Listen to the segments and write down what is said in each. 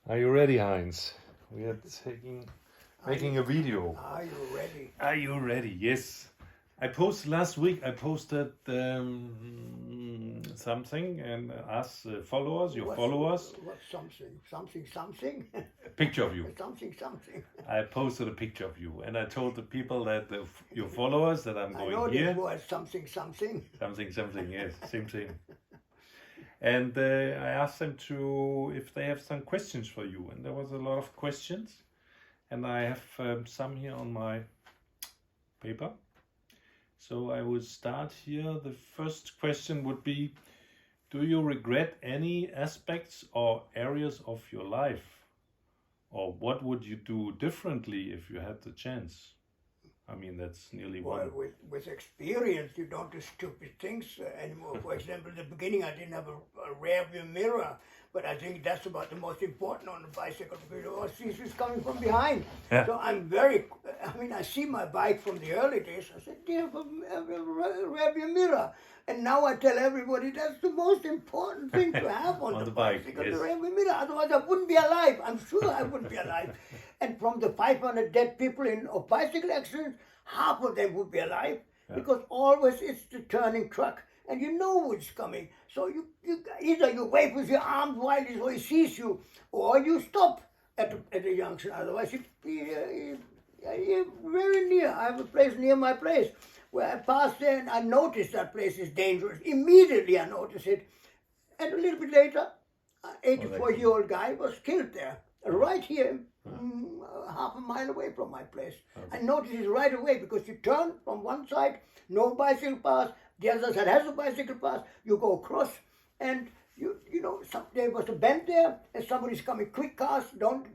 Are you ready, Heinz? We are making a video. Are you ready? Are you ready? Yes. I posted last week. I posted something and asked followers, your followers, What's something? a picture of you. something. I posted a picture of you, and I told the people that your followers that I'm I going know here. this word something. Something. Yes, same. And I asked them if they have some questions for you, and there was a lot of questions, and I have some here on my paper. So I will start here. The first question would be, do you regret any aspects or areas of your life? Or what would you do differently if you had the chance? I mean, that's nearly Well, one. with experience, you don't do stupid things anymore. For example, in the beginning, I didn't have a rear view mirror, but I think that's about the most important on a bicycle because all sees is coming from behind. Yeah. So I see my bike from the early days. I said, do you have a rear view mirror? And now I tell everybody that's the most important thing to have on, On the the bike, bicycle, yes. the rear view mirror. Otherwise, I wouldn't be alive. I'm sure I wouldn't be alive. And from the 500 dead people of bicycle accidents, half of them would be alive because always it's the turning truck and you know what's coming. So you either you wave with your arms while he sees you, or you stop at the junction. Otherwise, it'd be very near. I have a place near my place where I pass there and I notice that place is dangerous. Immediately I notice it, and a little bit later, an 84-year-old guy was killed there, right here. Half a mile away from my place. I noticed it right away because you turn from one side, no bicycle path, the other side has a bicycle path, you go across and you know, there was a bend there and somebody's coming, quick cars, not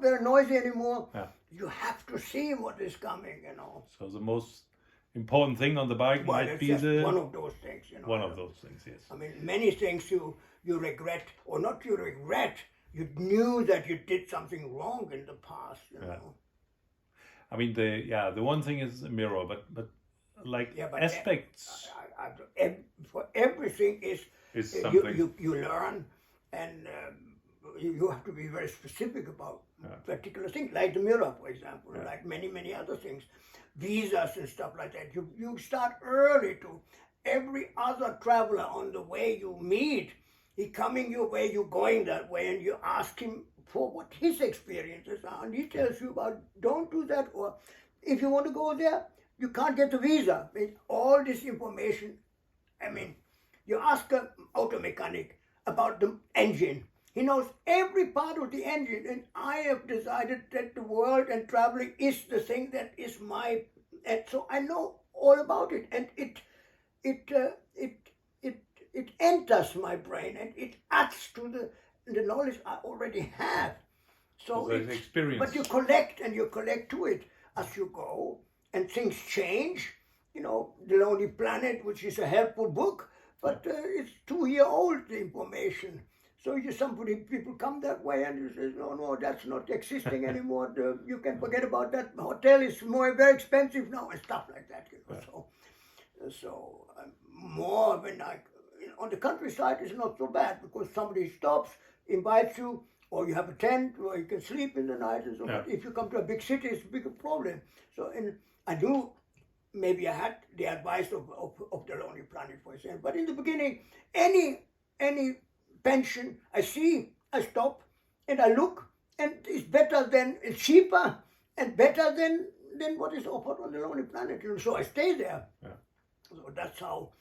very noisy anymore. Yeah. You have to see what is coming, you know. So the most important thing on the bike might it's be just the one of those things, you know. one of those things, yes. I mean, many things you regret, or not you regret, you knew that you did something wrong in the past, you know. I mean, the one thing is a mirror, but like aspects For everything is something. you learn, and you have to be very specific about particular things, like the mirror, for example, like many other things, visas and stuff like that. You start early to every other traveler on the way you meet. He coming your way, you going that way, and you ask him for what his experiences are, and he tells you about don't do that, or if you want to go there, you can't get the visa. All this information. I mean, you ask an auto mechanic about the engine. He knows every part of the engine, and I have decided that the world and traveling is the thing that is and so I know all about it, and it enters my brain and it adds to the knowledge I already have. So it's experience. But you collect to it as you go, and things change. You know, The Lonely Planet, which is a helpful book, but it's 2-year-old, the information. So people come that way and you say, no, that's not existing anymore. You can forget about that. The hotel is very expensive now and stuff like that. You know? So more when on the countryside it's not so bad because somebody stops, invites you, or you have a tent where you can sleep in the night and so on. If you come to a big city, it's a bigger problem. So I knew maybe I had the advice of the Lonely Planet, for example. But in the beginning, any pension I see, I stop and I look, and it's cheaper and better than what is offered on the Lonely Planet. So I stay there. Yeah. So that's how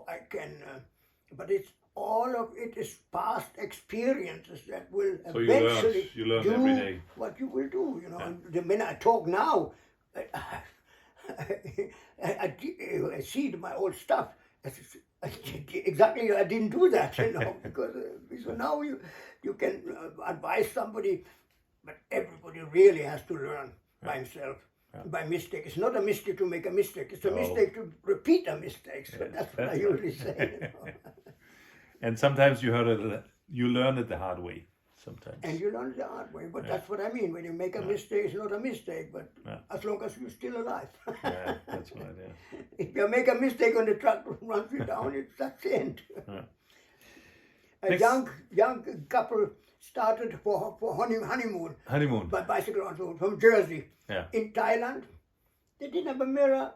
I can. But it's all of it is past experiences that will eventually you learn do every day what you will do. You know, and the minute I talk now, I see my old stuff. Exactly, I didn't do that, you know, because so now you can advise somebody, but everybody really has to learn by himself. By mistake. It's not a mistake to make a mistake. It's a mistake to repeat a mistake. So that's what I usually say. You know? And sometimes you learn it the hard way. Sometimes. And you learn it the hard way. But that's what I mean. When you make a mistake, it's not a mistake. But as long as you're still alive. Yeah, that's right. Yeah. If you make a mistake on the truck runs you down, that's the end. A young couple started for honeymoon. Honeymoon. By bicycle from Jersey. Yeah. In Thailand, they didn't have a mirror.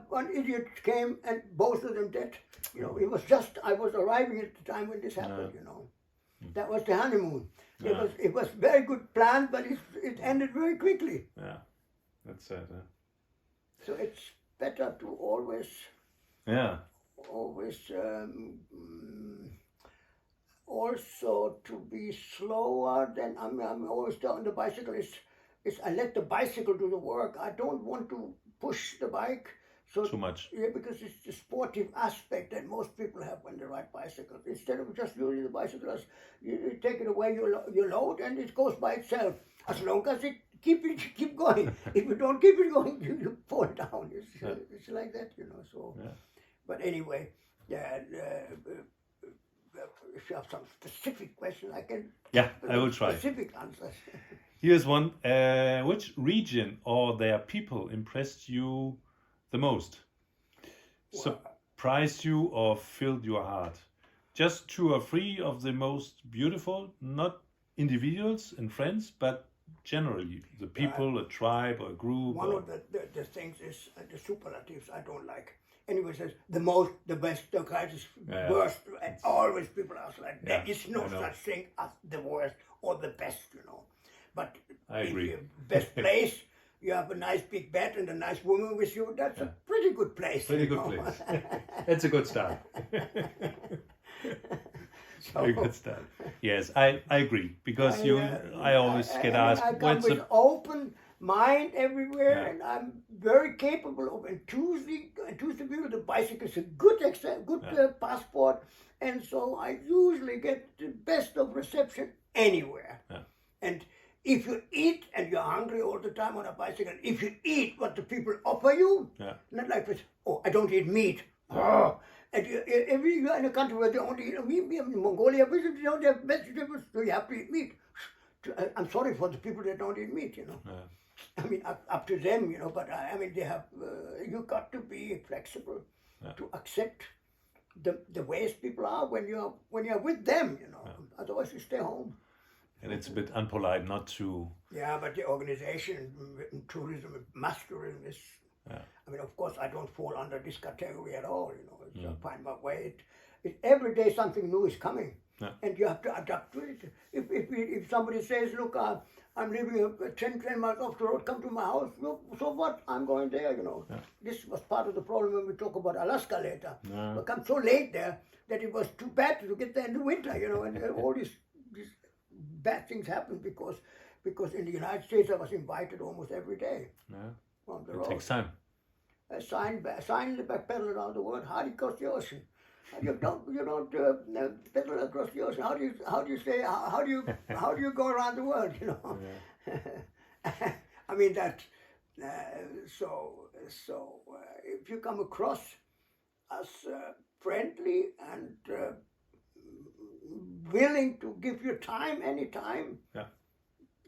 One idiot came and both of them dead. You know, it was just, I was arriving at the time when this happened, you know. That was the honeymoon. It was very good plan, but it ended very quickly. Yeah, that's sad. So it's better to always also to be slower than I'm always telling the bicycle is I let the bicycle do the work. I don't want to push the bike too much. Yeah, because it's the sportive aspect that most people have when they ride bicycles. Instead of just using the bicycle as you take it away, you load, and it goes by itself. As long as it keep going. If you don't keep it going, you fall down. It's like that, you know. So, but anyway, if you have some specific question, I can. Yeah, I will try. Specific answers. Here's one. Which region or their people impressed you the most? Surprised you or filled your heart? Just 2 or 3 of the most beautiful, not individuals and friends, but generally the people, a tribe, or a group. One of the things is the superlatives I don't like. Anyone says the most, the best, the greatest, worst, and always people are like there is no such thing as the worst or the best, you know. But I agree. Best place, you have a nice big bed and a nice woman with you. That's a pretty good place. Pretty good place. It's a good start. Very good start. Yes, I agree because I always get asked. I come with open mind everywhere, and I'm very capable of enthusing people. The bicycle is a good passport, and so I usually get the best of reception anywhere. Yeah. And if you eat and you're hungry all the time on a bicycle, if you eat what the people offer you, not like this, I don't eat meat. Oh. And if you're in a country where they only eat meat, in Mongolia, we don't have vegetables, so you have to eat meat. I'm sorry for the people that don't eat meat, you know. Yeah. I mean, up to them, you know, but I mean, they have, you got to be flexible to accept the ways people are when you're with them, you know. Otherwise, you stay home. And it's a bit unpolite not to. Yeah, but the organization in tourism, mass tourism is. I mean, of course, I don't fall under this category at all. You know, I find my way. Every day something new is coming, and you have to adapt to it. If somebody says, "Look, I'm living 10 miles off the road, come to my house," so what? I'm going there. You know, this was part of the problem when we talk about Alaska later. We come so late there that it was too bad to get there in the winter. You know, and all these bad things happen because in the United States I was invited almost every day. On the road. It takes time. Sign the back pedal around the world. How do you cross the ocean? You don't pedal across the ocean. How do you go around the world? You know. I mean that. So if you come across as friendly and willing to give your time anytime.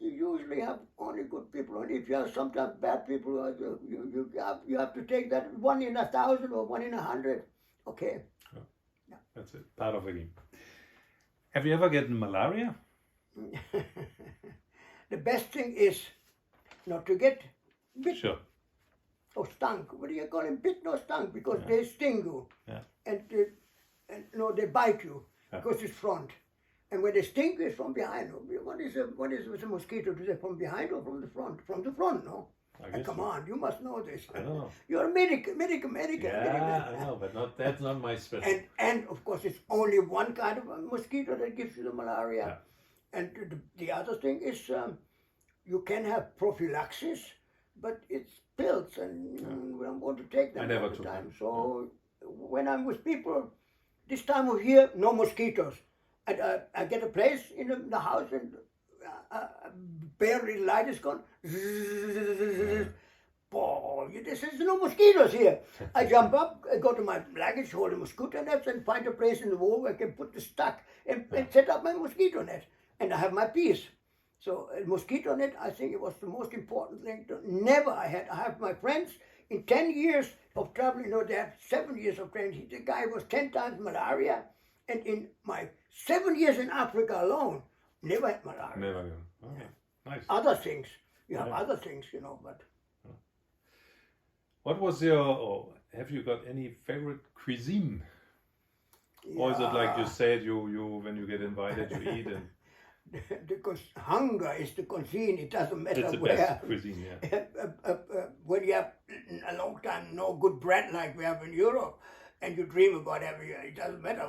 You usually have only good people, and if you have sometimes bad people, you have to take that 1 in 1,000 or 1 in 100. Okay. That's it. Part of the game. Have you ever gotten malaria? The best thing is not to get bit. Sure. Or stung. What do you call them? Bit or stung, because they sting you. And they bite you because it's front. And when they sting, it's from behind. What is a mosquito? Is it from behind or from the front? From the front, no? Come on, you must know this. I know. You're a medic. Yeah, I know, but that's not my specialty. And of course, it's only one kind of mosquito that gives you the malaria. And the other thing is, you can have prophylaxis, but it's pills, and we don't want to take them all the time. So when I'm with people, this time of year, no mosquitoes. I get a place in the house, and barely light is gone. Boy, there's no mosquitoes here. I jump up, I go to my luggage, hold a mosquito net, and find a place in the wall where I can put the stuck and set up my mosquito net. And I have my peace. So a mosquito net, I think it was the most important thing. I have my friends in 10 years of traveling, you know, they have 7 years of training. The guy was 10 times malaria. And in my 7 years in Africa alone, Never had malaria. Never. Okay. Nice. Other things. You have Yeah. other things, but... What was or have you got any favorite cuisine? Or is it like you said, you when you get invited, you eat and Because hunger is the cuisine. It doesn't matter it's the where. best cuisine, yeah. When you have a long time no good bread like we have in Europe, and you dream about every year, it doesn't matter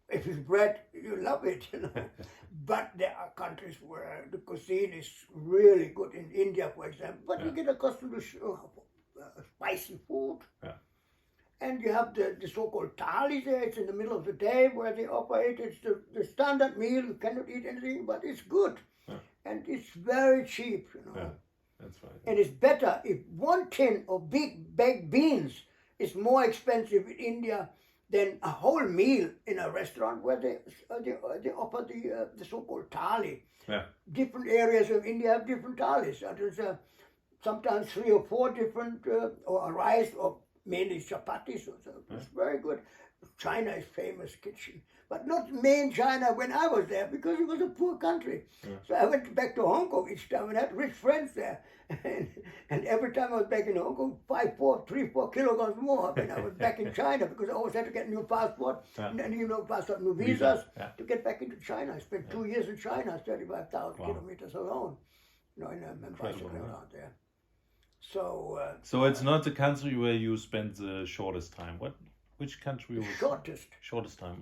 if it's bread, you love it, But there are countries where the cuisine is really good. In India, for example, but you get accustomed to spicy food. Yeah. And you have the so-called thali there. It's in the middle of the day where they operate. It's the standard meal. You cannot eat anything, but it's good. Yeah. And it's very cheap, Yeah, that's right. And it's better if 1 tin of big baked beans is more expensive in India than a whole meal in a restaurant where they offer the so-called thali. Yeah. Different areas of India have different thalis. There's sometimes 3 or 4 different, or a rice, or mainly chapatis. So it's very good. China is famous kitchen, but not main China when I was there, because it was a poor country. Yeah. So I went back to Hong Kong each time and had rich friends there. And every time I was back in Hong Kong, 3-4 kilograms more when I was back in China, because I always had to get a new passport, and passport, new visas to get back into China. I spent 2 years in China, 35,000 kilometers alone, in a bicycle around there. So it's not the country where you spent the shortest time. Which country was shortest time?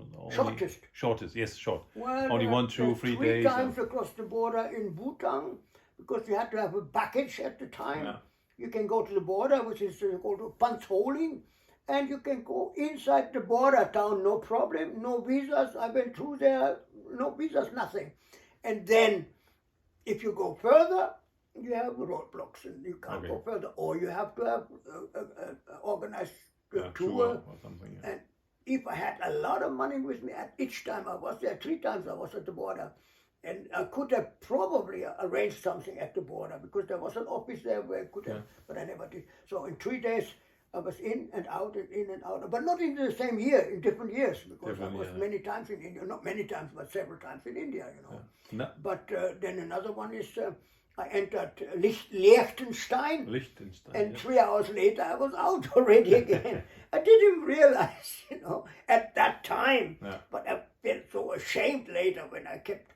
Shortest, yes, short. Well, only 1, 2, 3 3 days. times across the border in Bhutan, because you had to have a package at the time. Yeah. You can go to the border, which is called punch holing, and you can go inside the border town, no problem, no visas. I went through there, no visas, nothing. And then, if you go further, you have roadblocks and you can't go further, or you have to have organized tour or something. And if I had a lot of money with me at each time I was there, 3 times I was at the border, and I could have probably arranged something at the border, because there was an office there where I could have, but I never did. So in 3 days I was in and out, but not in the same year, in different years, because I was many times in India, not many times, but several times in India, No. But then another one is, I entered Liechtenstein, and 3 hours later I was out already again. I didn't realize, at that time, but I felt so ashamed later when I kept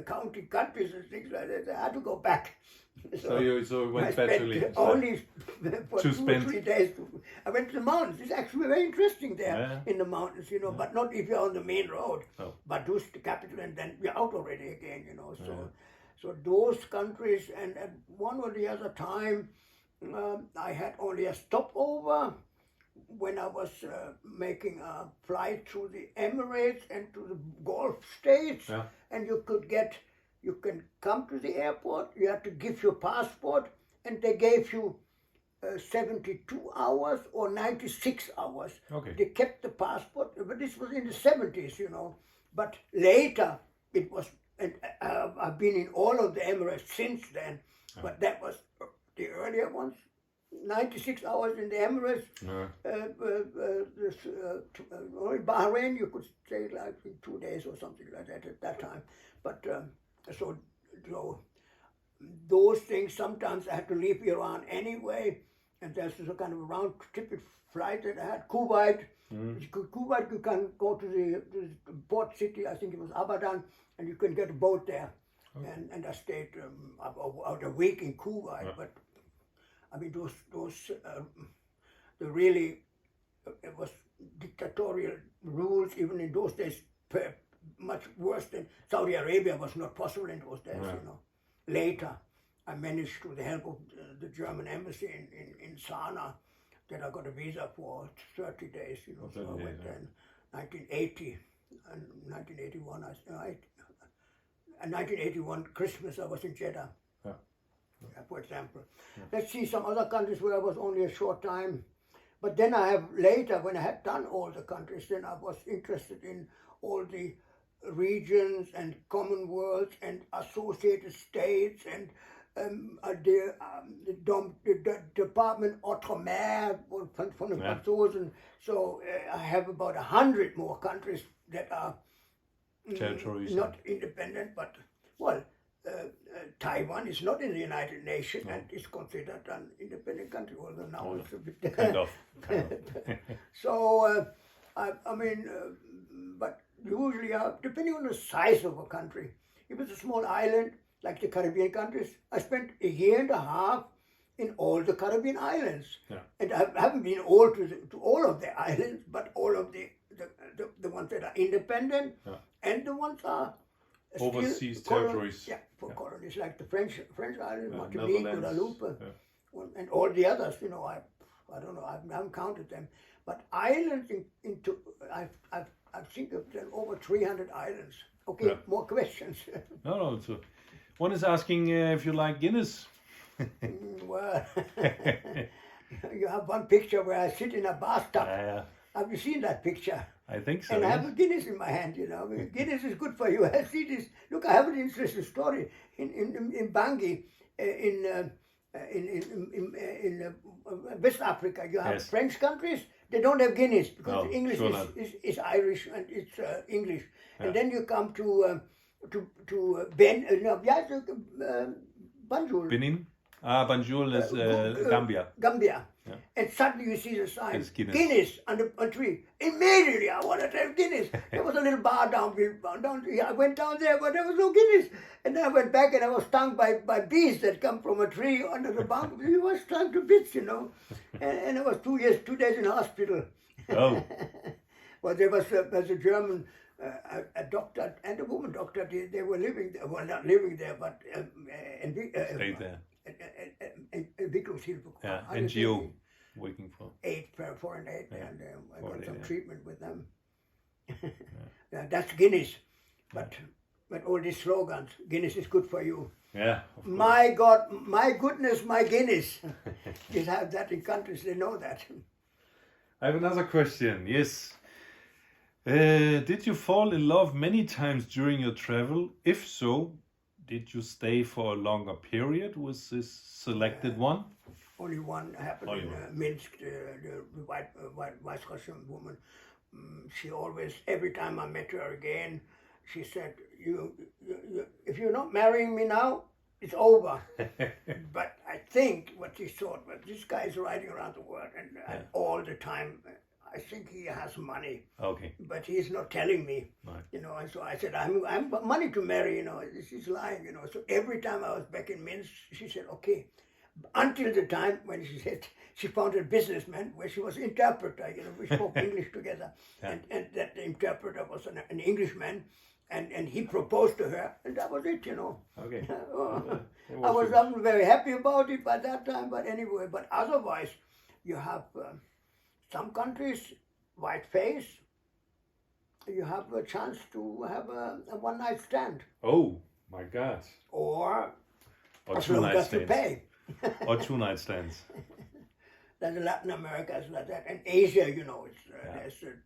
counting countries and things like that. I had to go back. So you went back to Liechtenstein. Only for 2 or 3 days. I went to the mountains. It's actually very interesting there in the mountains, but not if you're on the main road. No. Badus, the capital, and then you're out already again, So those countries, and at one or the other time, I had only a stopover when I was making a flight through the Emirates and to the Gulf states, and you can come to the airport, you have to give your passport, and they gave you 72 hours or 96 hours. Okay. They kept the passport, but this was in the 70s, But later it was, and I've been in all of the Emirates since then, but that was the earlier ones. 96 hours in the Emirates. Bahrain, you could stay like in 2 days or something like that at that time. But so those things, sometimes I had to leave Iran anyway, and there's a kind of a round trip flight that I had. Kuwait. Kuwait, you can go to the port city, I think it was Abadan, and you can get a boat there. Okay. And I stayed about a week in Kuwait, but I mean, it was dictatorial rules, even in those days, much worse than Saudi Arabia was not possible in those days, Later, I managed, through the help of the German embassy in Sanaa, that I got a visa for 30 days, so I went there in 1980, and 1981, 1981 Christmas, I was in Jeddah. For example. Let's see some other countries where I was only a short time. But then I have later, when I had done all the countries, then I was interested in all the regions and Commonwealths and associated states and the Department Outre-mer von den Franzosen. So I have about 100 more countries that are territories, not independent, but Well, Taiwan is not in the United Nations and is considered an independent country, although now it's a bit... Kind of. So, I mean, but usually, depending on the size of a country, if it's a small island, like the Caribbean countries, I spent a year and a half in all the Caribbean islands. Yeah. And I haven't been all to all of the islands, but all of the ones that are independent and the ones are overseas territories. For colonies, like the French islands, Martinique, Netherlands. Guadeloupe, and all the others. You know, I don't know, I haven't counted them. But islands I think of them over 300 islands. Okay, more questions. No. So one is asking if you like Guinness. Well, you have one picture where I sit in a bathtub. Have you seen that picture? I think so. And I have a Guinness in my hand, you know. I mean, Guinness is good for you. I see this. Look, I have an interesting story in Bangui, in West Africa. You have French countries. They don't have Guinness because English is Irish and it's English. And then you come to Banjul. Benin. Banjul is Gambia. Gambia. Yeah. And suddenly you see the sign, It's Guinness. Guinness on a tree. Immediately I wanted to have Guinness. There was a little bar down. I went down there, but there was no Guinness. And then I went back and I was stung by bees that come from a tree under the bunk. He was stung to bits, you know. And I was 2 days in hospital. Oh. Well, there was a German a doctor and a woman doctor. They were living there. Well, not living there, but Stayed there. Entwicklungshilfe. Yeah, NGO working for. Foreign aid, and I got some aid, treatment with them. That's Guinness, but all these slogans, Guinness is good for you. Yeah. My God, my goodness, my Guinness. You have that in countries, they know that. I have another question. Yes. Did you fall in love many times during your travel? If so, did you stay for a longer period with this selected one? Only one happened in Minsk, the white Russian woman. She always, every time I met her again, she said, "You, if you're not marrying me now, it's over." But I think what she thought was, this guy is riding around the world and all the time. I think he has money. Okay. But he's not telling me. Right. You know, and so I said, I'm money to marry, you know, she's lying, you know. So every time I was back in Minsk, she said, okay. Until the time when she said she found a businessman where she was interpreter, you know, we spoke English together. And that the interpreter was an Englishman, and he proposed to her, and that was it, you know. Okay. I was not very happy about it by that time, but anyway, but otherwise, you have some countries, white face, you have a chance to have a one-night stand. Oh, my God. Or 2 night to stands. pay. Or 2 night stands. There's Latin America is like that. And Asia, you know, it's, there's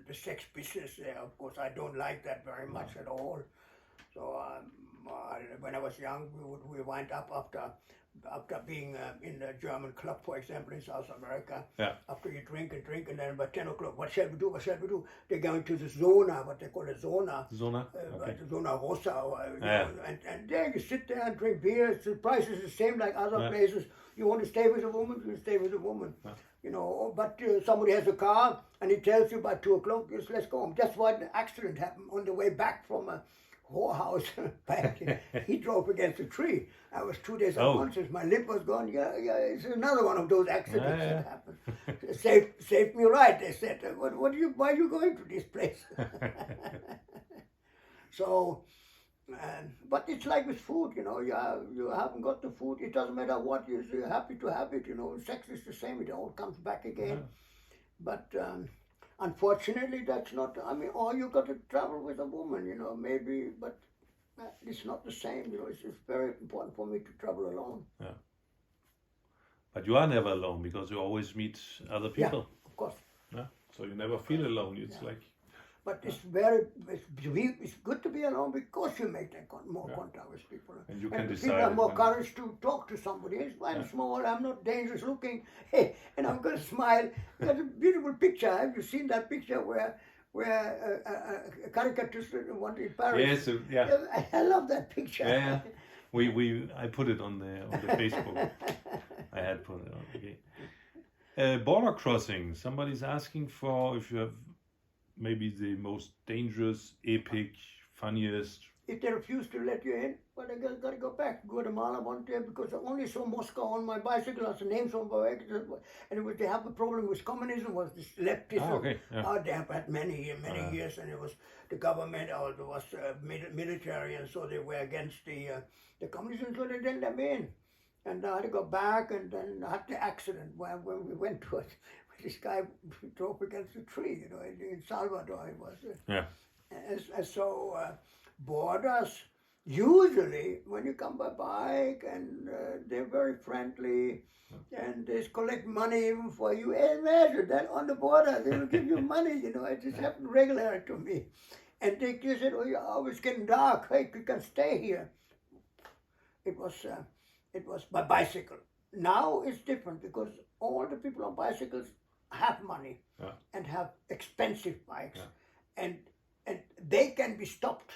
the sex business there. Of course, I don't like that very much at all. So when I was young, we wind up after being in a German club, for example, in South America. Yeah. After you drink, and then about 10 o'clock, what shall we do? They're going to the zona, what they call a zona. Zona? Okay. Zona Rosa. And there you sit there and drink beer. The price is the same like other places. You want to stay with a woman, you stay with a woman. Yeah. You know, but somebody has a car and he tells you by 2 o'clock, yes, let's go home. Just what an accident happened on the way back from a whorehouse back. He drove against a tree. I was 2 days unconscious. My lip was gone. Yeah, it's another one of those accidents that happened. Saved me right, they said. Why are you going to this place? So, but it's like with food, you know, you haven't got the food, it doesn't matter what, you're happy to have it, you know, sex is the same, it all comes back again. But unfortunately, that's not, I mean, or you got to travel with a woman, you know, maybe, but it's not the same, you know, it's very important for me to travel alone. Yeah. But you are never alone because you always meet other people. Yeah, of course. Yeah. So you never feel alone, it's like... But it's good to be alone because you make that more contact with people. And you can decide. People have more courage to talk to somebody. I'm small, I'm not dangerous looking. Hey, and I'm going to smile. That's a beautiful picture. Have you seen that picture where where a caricaturist one in Paris. Yes, yeah. I love that picture. Yeah. I put it on the Facebook. I had put it on. Okay. Border crossing. Somebody's asking for if you have maybe the most dangerous, epic, funniest. If they refuse to let you in, but I gotta go back. Guatemala one day because I only saw Moscow on my bicycle as the names on my bicycle, and it was, they have a problem with communism. Was this leftism? Okay. Yeah. They have had many years, and it was the government or it was military, and so they were against the communism, so they didn't let me in. And I had to go back, and then I had the accident when we went to it. This guy drove against a tree, in Salvador it was. Yeah. And so borders, usually when you come by bike, and they're very friendly, and they collect money even for you. Imagine that on the border, they will give you money, it just happened regularly to me. And they just said, oh, it's getting dark, hey, you can stay here. It was by bicycle. Now it's different because all the people on bicycles have money and have expensive bikes, and they can be stopped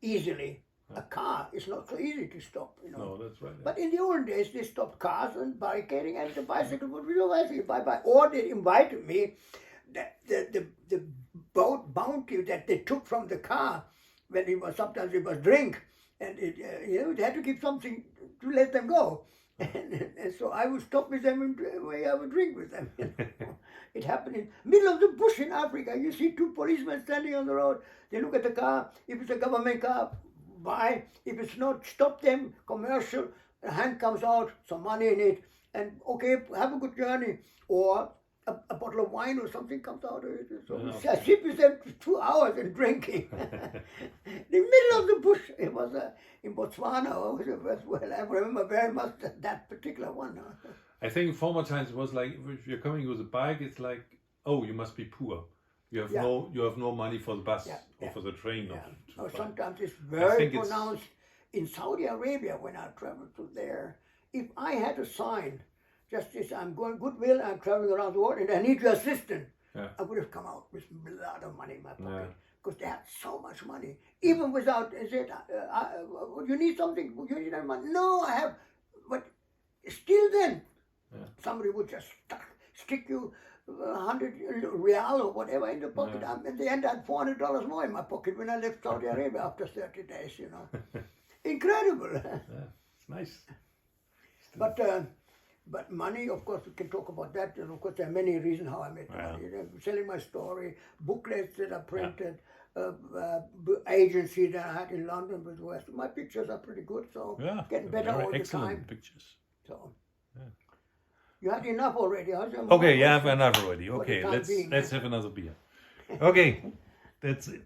easily. A car is not so easy to stop, No, that's right. Yeah. But in the old days, they stopped cars and barricading, and the bicycle would be no bicycle. Or they invited me. The boat bounty that they took from the car when sometimes it was drink, and they had to give something to let them go. And so I would stop with them and have a drink with them. It happened in middle of the bush in Africa. You see two policemen standing on the road. They look at the car. If it's a government car, buy. If it's not, stop them. Commercial. A hand comes out, some money in it, and okay, have a good journey. Or a bottle of wine or something comes out of it. So I sit with them for 2 hours and drinking. The middle of the bush. It was in Botswana. I remember very much that particular one. I think in former times it was like if you're coming with a bike, it's like, oh, you must be poor. You have no money for the bus or for the train. Or sometimes it's very pronounced in Saudi Arabia when I traveled to there. If I had a sign, just this, I'm going goodwill, I'm traveling around the world, and I need your assistant, I would have come out with a lot of money in my pocket. Because they had so much money. Even without, I said, you need something, you need that money. No, I have, but still then, somebody would just stick you 100 real or whatever in the pocket. In the end, I had $400 more in my pocket when I left Saudi Arabia after 30 days, Incredible. It's nice. But money, of course, we can talk about that. And of course, there are many reasons how I made money. Selling my story, booklets that I printed, agency that I had in London with West. My pictures are pretty good, so getting better all the time. Excellent pictures. So, you had enough already. Okay, you have enough already. Okay, let's have another beer. Okay, that's it.